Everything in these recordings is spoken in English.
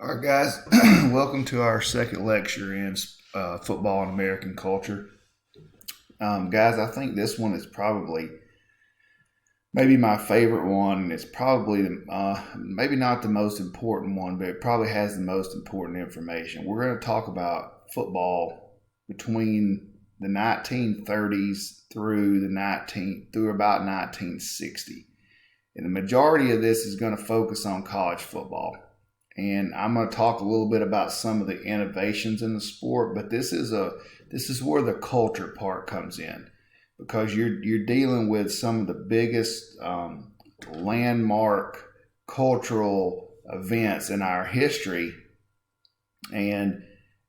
All right, guys, welcome to our second lecture in football and American culture. Guys, I think this one is probably maybe my favorite one. It's probably maybe not the most important one, but it probably has the most important information. We're going to talk about football between the 1930s through about 1960, and the majority of this is going to focus on college football. And I'm going to talk a little bit about some of the innovations in the sport, but this is where the culture part comes in, because you're dealing with some of the biggest landmark cultural events in our history, and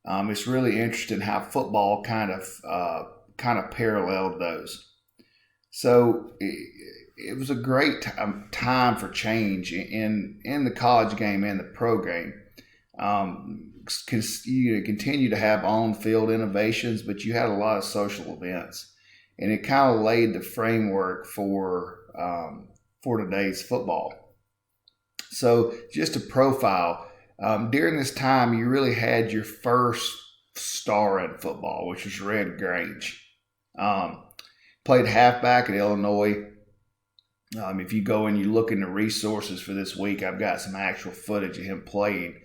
it's really interesting how football kind of paralleled those. So it was a great time for change in the college game and the pro game. You continue to have on-field innovations, but you had a lot of social events, and it kind of laid the framework for today's football. So just a profile. During this time, you really had your first star in football, which was Red Grange. Played halfback at Illinois. If you go and you look into resources for this week, I've got some actual footage of him playing.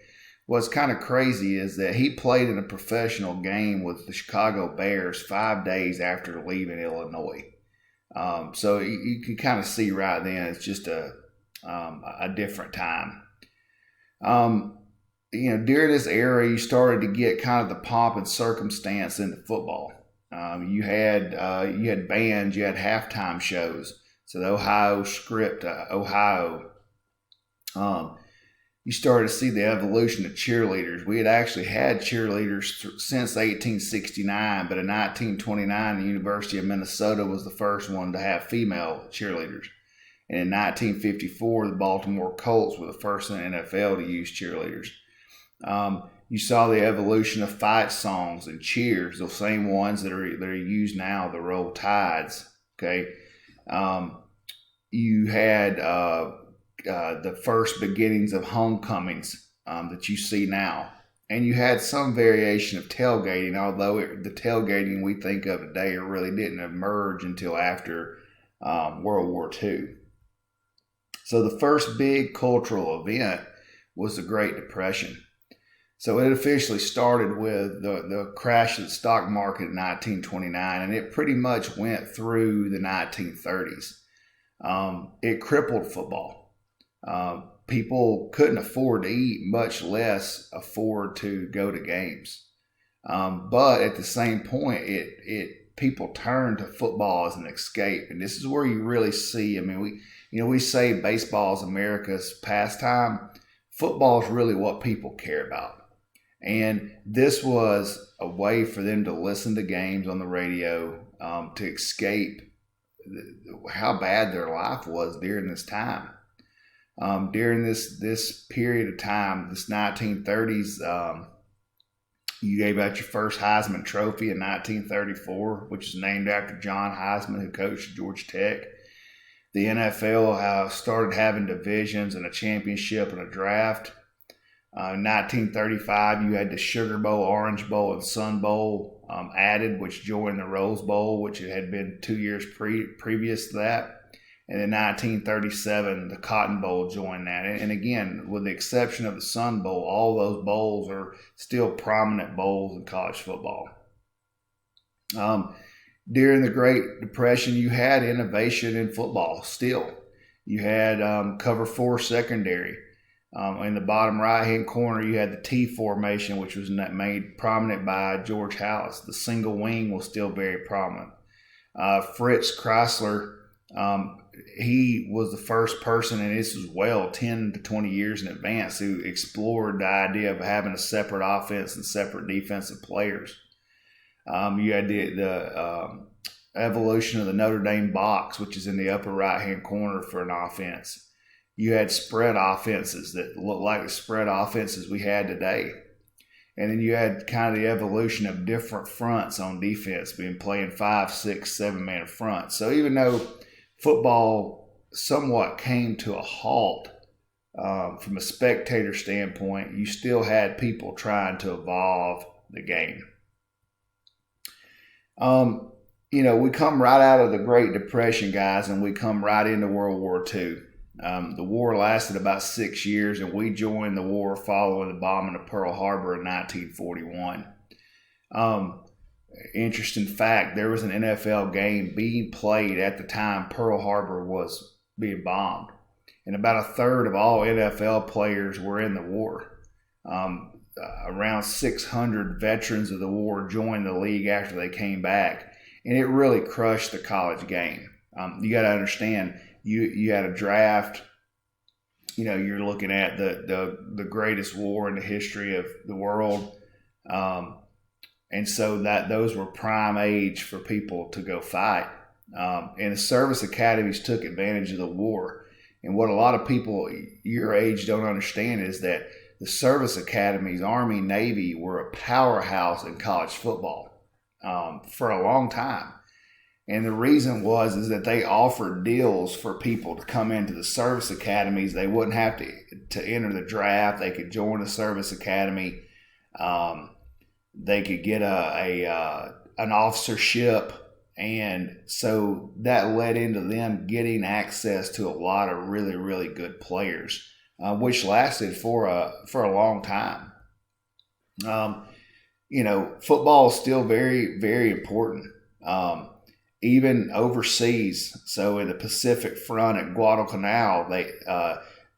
What's kind of crazy is that he played in a professional game with the Chicago Bears 5 days after leaving Illinois. So you can kind of see right then it's just a different time. During this era, you started to get kind of the pomp and circumstance into football. You had bands, you had halftime shows. So the Ohio script, Ohio, you started to see the evolution of cheerleaders. We had actually had cheerleaders since 1869, but in 1929, the University of Minnesota was the first one to have female cheerleaders. And in 1954, the Baltimore Colts were the first in the NFL to use cheerleaders. You saw the evolution of fight songs and cheers, those same ones that are used now, the Roll Tides. Okay. You had the first beginnings of homecomings that you see now. And you had some variation of tailgating, although the tailgating we think of today really didn't emerge until after World War II. So the first big cultural event was the Great Depression. So it officially started with the crash of the stock market in 1929, and it pretty much went through the 1930s. It crippled football. People couldn't afford to eat, much less afford to go to games. But at the same point, people turned to football as an escape, and this is where you really see. I mean, we say baseball is America's pastime. Football is really what people care about. And this was a way for them to listen to games on the radio, to escape how bad their life was during this time. During this period of time, this 1930s, you gave out your first Heisman Trophy in 1934, which is named after John Heisman, who coached Georgia Tech. The NFL started having divisions and a championship and a draft. In 1935, you had the Sugar Bowl, Orange Bowl, and Sun Bowl added, which joined the Rose Bowl, which it had been 2 years previous to that. And in 1937, the Cotton Bowl joined that. And again, with the exception of the Sun Bowl, all those bowls are still prominent bowls in college football. During the Great Depression, you had innovation in football still. You had cover four secondary. In the bottom right-hand corner, you had the T formation, which was made prominent by George Halas. The single wing was still very prominent. Fritz Chrysler, he was the first person, and this was 10 to 20 years in advance, who explored the idea of having a separate offense and separate defensive players. You had the evolution of the Notre Dame box, which is in the upper right-hand corner for an offense. You had spread offenses that looked like the spread offenses we had today. And then you had kind of the evolution of different fronts on defense, being playing 5, 6, 7-man fronts. So even though football somewhat came to a halt from a spectator standpoint, you still had people trying to evolve the game. We come right out of the Great Depression, guys, and we come right into World War II. The war lasted about 6 years, and we joined the war following the bombing of Pearl Harbor in 1941. Interesting fact, there was an NFL game being played at the time Pearl Harbor was being bombed. And about a third of all NFL players were in the war. Around 600 veterans of the war joined the league after they came back. And it really crushed the college game. You got to understand, you had a draft. You're looking at the greatest war in the history of the world. And so those were prime age for people to go fight. And the service academies took advantage of the war. And what a lot of people your age don't understand is that the service academies, Army, Navy, were a powerhouse in college football for a long time. And the reason is that they offered deals for people to come into the service academies. They wouldn't have to enter the draft. They could join a service academy. They could get an officership. And so that led into them getting access to a lot of really, really good players, which lasted for a long time. Football is still very, very important. Even overseas. So in the Pacific Front at Guadalcanal,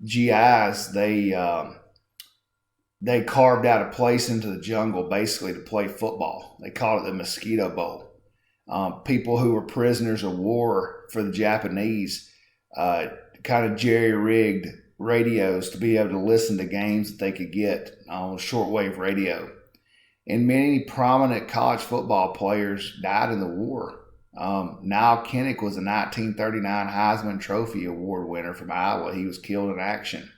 GIs, they carved out a place into the jungle basically to play football. They called it the Mosquito Bowl. People who were prisoners of war for the Japanese kind of jerry-rigged radios to be able to listen to games that they could get on shortwave radio. And many prominent college football players died in the war. Niall Kinnick was a 1939 Heisman Trophy Award winner from Iowa. He was killed in action.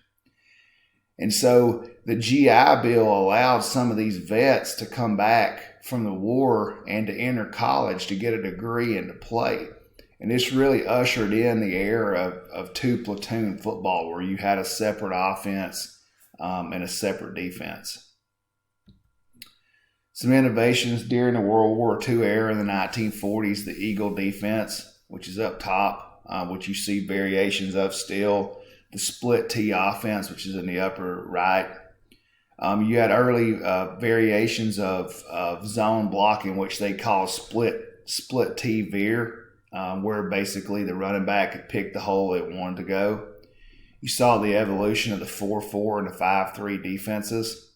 And so the GI Bill allowed some of these vets to come back from the war and to enter college to get a degree and to play. And this really ushered in the era of two-platoon football where you had a separate offense and a separate defense. Some innovations during the World War II era in the 1940s, the Eagle defense, which is up top, which you see variations of still. The split T offense, which is in the upper right. You had early variations of zone blocking, which they call split T veer, where basically the running back could pick the hole it wanted to go. You saw the evolution of the 4-4 and the 5-3 defenses.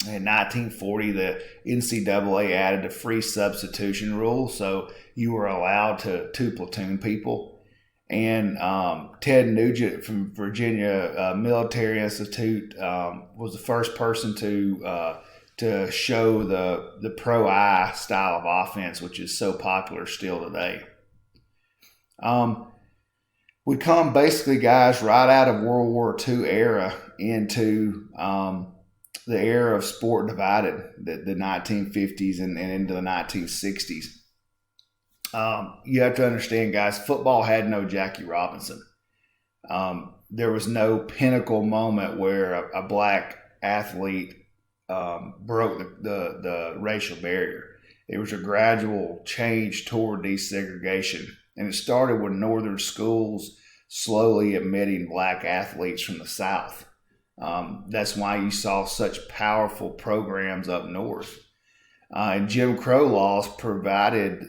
In 1940, the NCAA added a free substitution rule, so you were allowed to two-platoon people. And Ted Nugent from Virginia Military Institute was the first person to show the pro-eye style of offense, which is so popular still today. We come basically, guys, right out of World War II era into the era of sport divided, the 1950s and into the 1960s. You have to understand, guys, football had no Jackie Robinson. There was no pinnacle moment where a black athlete broke the racial barrier. It was a gradual change toward desegregation. And it started with northern schools slowly admitting black athletes from the South. That's why you saw such powerful programs up north. And Jim Crow laws prohibited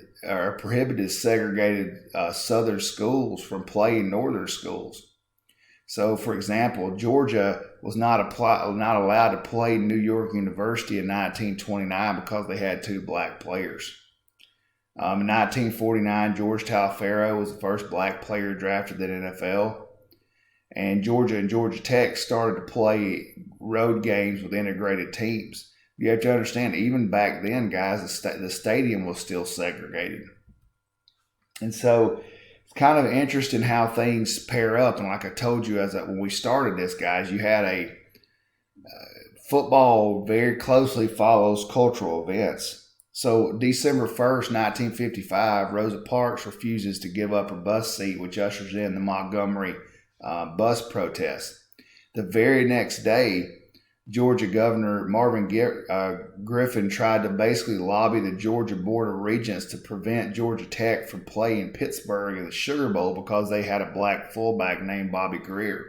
segregated southern schools from playing northern schools. So, for example, Georgia was not allowed to play New York University in 1929 because they had two black players. In 1949, George Taliaferro was the first black player drafted in the NFL. And Georgia and Georgia Tech started to play road games with integrated teams. You have to understand, even back then, guys, the stadium was still segregated. And so it's kind of interesting how things pair up. And like I told you, when we started this, guys, you had football very closely follows cultural events. So December 1st, 1955, Rosa Parks refuses to give up her bus seat, which ushers in the Montgomery bus protest. The very next day, Georgia Governor Marvin Griffin tried to basically lobby the Georgia Board of Regents to prevent Georgia Tech from playing Pittsburgh in the Sugar Bowl because they had a black fullback named Bobby Greer.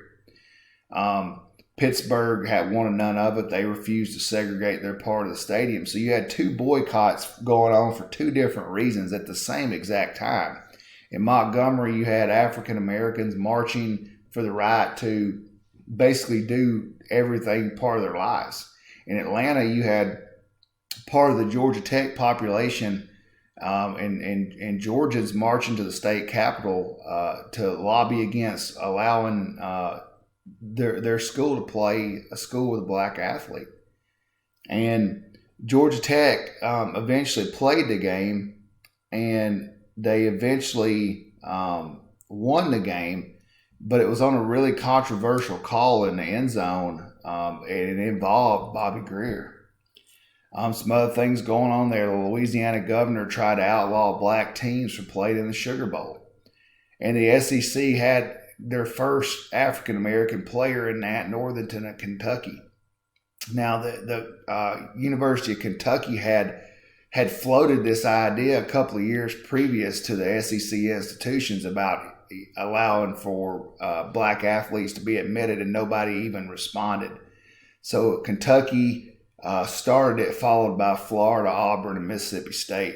Pittsburgh had wanted none of it. They refused to segregate their part of the stadium. So you had two boycotts going on for two different reasons at the same exact time. In Montgomery, you had African Americans marching for the right to basically do everything part of their lives. In Atlanta, you had part of the Georgia Tech population and Georgians marching to the state capitol to lobby against allowing their school to play a school with a black athlete. And Georgia Tech eventually played the game, and they eventually won the game, but it was on a really controversial call in the end zone, and it involved Bobby Greer. Some other things going on there. The Louisiana governor tried to outlaw black teams from playing in the Sugar Bowl. And the SEC had their first African-American player in that, Northington, Kentucky. Now, the University of Kentucky had floated this idea a couple of years previous to the SEC institutions about allowing for black athletes to be admitted, and nobody even responded. So Kentucky started it, followed by Florida, Auburn, and Mississippi State.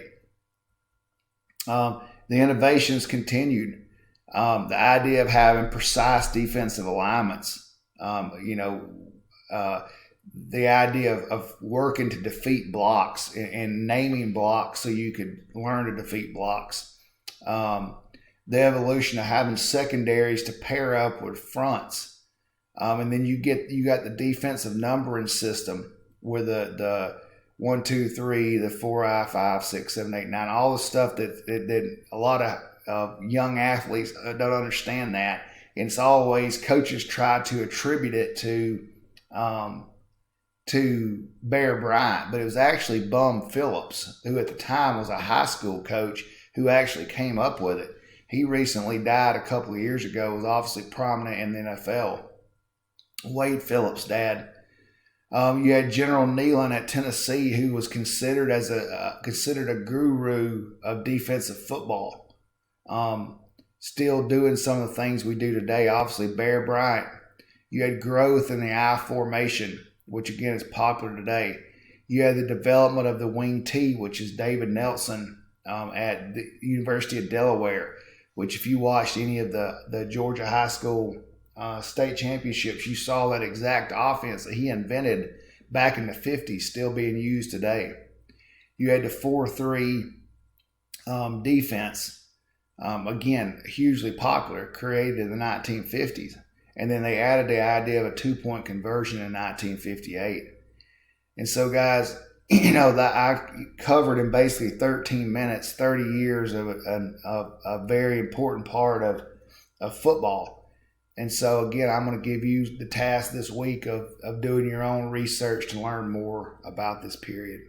The innovations continued. The idea of having precise defensive alignments, the idea of working to defeat blocks and naming blocks so you could learn to defeat blocks. The evolution of having secondaries to pair up with fronts. And then you got the defensive numbering system with the 1, 2, 3, the 4, 5, 6, 7, 8, 9, all the stuff that a lot of young athletes don't understand that. And it's always coaches try to attribute it to Bear Bryant, but it was actually Bum Phillips, who at the time was a high school coach, who actually came up with it. He recently died a couple of years ago, was obviously prominent in the NFL. Wade Phillips' dad. You had General Neyland at Tennessee, who was considered a guru of defensive football. Still doing some of the things we do today. Obviously, Bear Bryant. You had growth in the I formation, which again is popular today. You had the development of the wing T, which is David Nelson at the University of Delaware, which if you watched any of the Georgia high school state championships, you saw that exact offense that he invented back in the 50s still being used today. You had the 4-3 defense, again, hugely popular, created in the 1950s. And then they added the idea of a 2-point conversion in 1958. And so, guys, that I covered in basically 13 minutes, 30 years of a very important part of football. And so, again, I'm going to give you the task this week of doing your own research to learn more about this period.